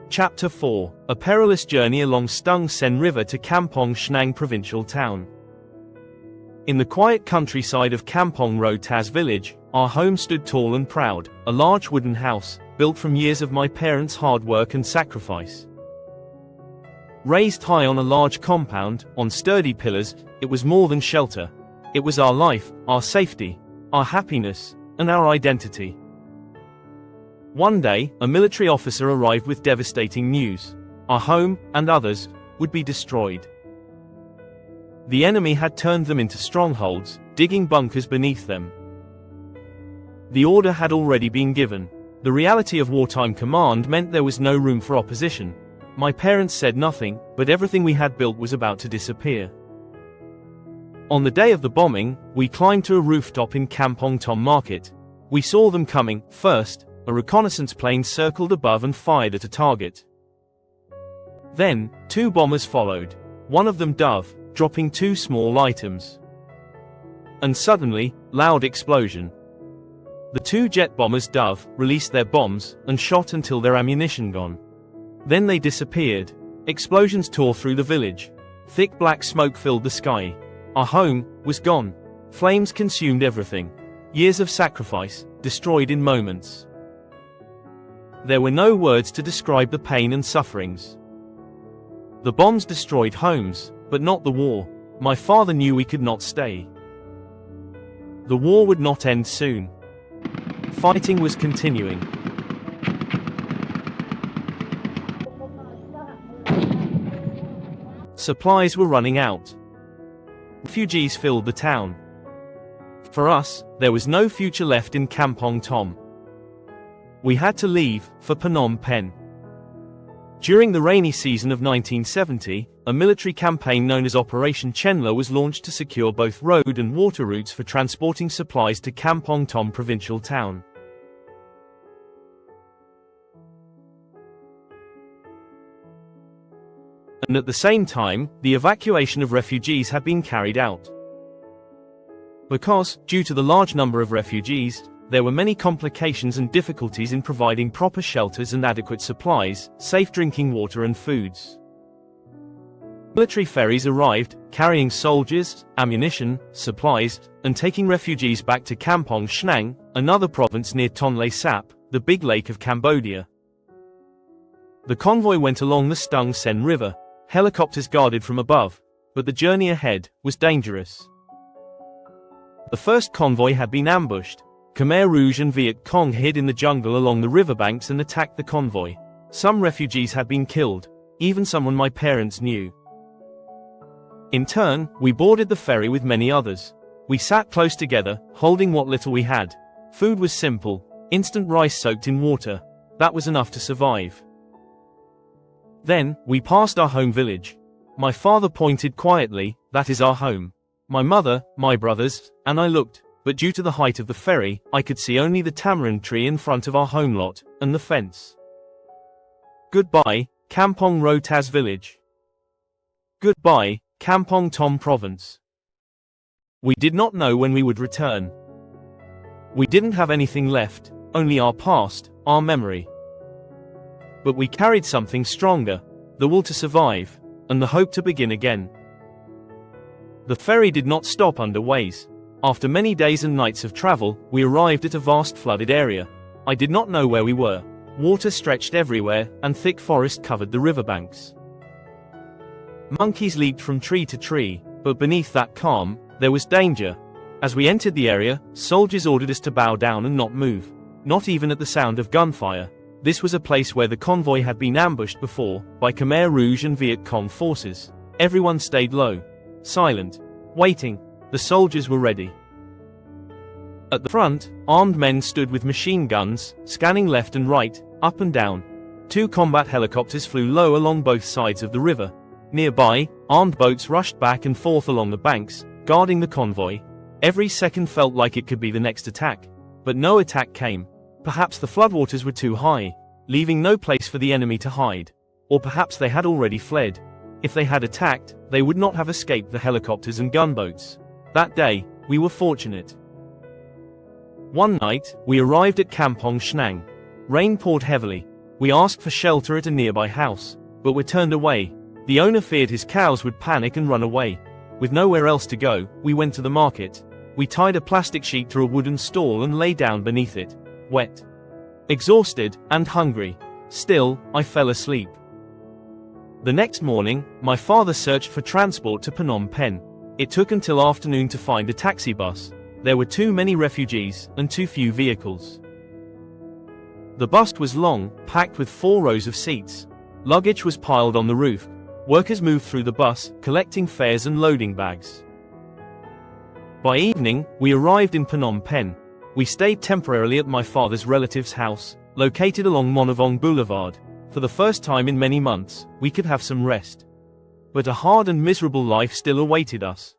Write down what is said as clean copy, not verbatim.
Chapter 4: A Perilous Journey Along Stung Sen River to Kampong Chhnang Provincial Town. In the quiet countryside of Kampong Thom village, our home stood tall and proud, a large wooden house, built from years of my parents' hard work and sacrifice. Raised high on a large compound, on sturdy pillars, it was more than shelter. It was our life, our safety, our happiness, and our identity. One day, a military officer arrived with devastating news. Our home, and others, would be destroyed. The enemy had turned them into strongholds, digging bunkers beneath them. The order had already been given. The reality of wartime command meant there was no room for opposition. My parents said nothing, but everything we had built was about to disappear. On the day of the bombing, we climbed to a rooftop in Kampong Thom market. We saw them coming. First, a reconnaissance plane circled above and fired at a target. Then, two bombers followed. One of them Dove, dropping two small items. And suddenly, loud explosion. The two jet bombers Dove released their bombs and shot until their ammunition gone. Then they disappeared. Explosions tore through the village. Thick black smoke filled the sky. Our home was gone. Flames consumed everything. Years of sacrifice, destroyed in moments. There were no words to describe the pain and sufferings. The bombs destroyed homes, but not the war. My father knew we could not stay. The war would not end soon. Fighting was continuing. Supplies were running out. Refugees filled the town. For us, there was no future left in Kampong Thom. We had to leave for Phnom Penh. During the rainy season of 1970, a military campaign known as Operation Chenla was launched to secure both road and water routes for transporting supplies to Kampong Thom provincial town. And at the same time, the evacuation of refugees had been carried out. Because, due to the large number of refugees, there were many complications and difficulties in providing proper shelters and adequate supplies, safe drinking water and foods. Military ferries arrived, carrying soldiers, ammunition, supplies, and taking refugees back to Kampong Chhnang, another province near Tonle Sap, the big lake of Cambodia. The convoy went along the Stung Sen River, helicopters guarded from above, but the journey ahead was dangerous. The first convoy had been ambushed. Khmer Rouge and Viet Cong hid in the jungle along the riverbanks and attacked the convoy. Some refugees had been killed, even someone my parents knew. In turn, we boarded the ferry with many others. We sat close together, holding what little we had. Food was simple, instant rice soaked in water. That was enough to survive. Then, we passed our home village. My father pointed quietly, "That is our home." My mother, my brothers, and I looked. But due to the height of the ferry, I could see only the tamarind tree in front of our home lot, and the fence. Goodbye, Kampong Thom village. Goodbye, Kampong Thom province. We did not know when we would return. We didn't have anything left, only our past, our memory. But we carried something stronger, the will to survive, and the hope to begin again. The ferry did not stop under ways. After many days and nights of travel, we arrived at a vast flooded area. I did not know where we were. Water stretched everywhere, and thick forest covered the riverbanks. Monkeys leaped from tree to tree, but beneath that calm, there was danger. As we entered the area, soldiers ordered us to bow down and not move. Not even at the sound of gunfire. This was a place where the convoy had been ambushed before, by Khmer Rouge and Viet Cong forces. Everyone stayed low. Silent. Waiting. The soldiers were ready. At the front, armed men stood with machine guns, scanning left and right, up and down. Two combat helicopters flew low along both sides of the river. Nearby, armed boats rushed back and forth along the banks, guarding the convoy. Every second felt like it could be the next attack. But no attack came. Perhaps the floodwaters were too high, leaving no place for the enemy to hide. Or perhaps they had already fled. If they had attacked, they would not have escaped the helicopters and gunboats. That day, we were fortunate. One night, we arrived at Kampong Chhnang. Rain poured heavily. We asked for shelter at a nearby house, but were turned away. The owner feared his cows would panic and run away. With nowhere else to go, we went to the market. We tied a plastic sheet to a wooden stall and lay down beneath it, wet, exhausted, and hungry. Still, I fell asleep. The next morning, my father searched for transport to Phnom Penh. It took until afternoon to find a taxi bus. There were too many refugees, and too few vehicles. The bus was long, packed with 4 rows of seats. Luggage was piled on the roof. Workers moved through the bus, collecting fares and loading bags. By evening, we arrived in Phnom Penh. We stayed temporarily at my father's relative's house, located along Monavong Boulevard. For the first time in many months, we could have some rest. But a hard and miserable life still awaited us.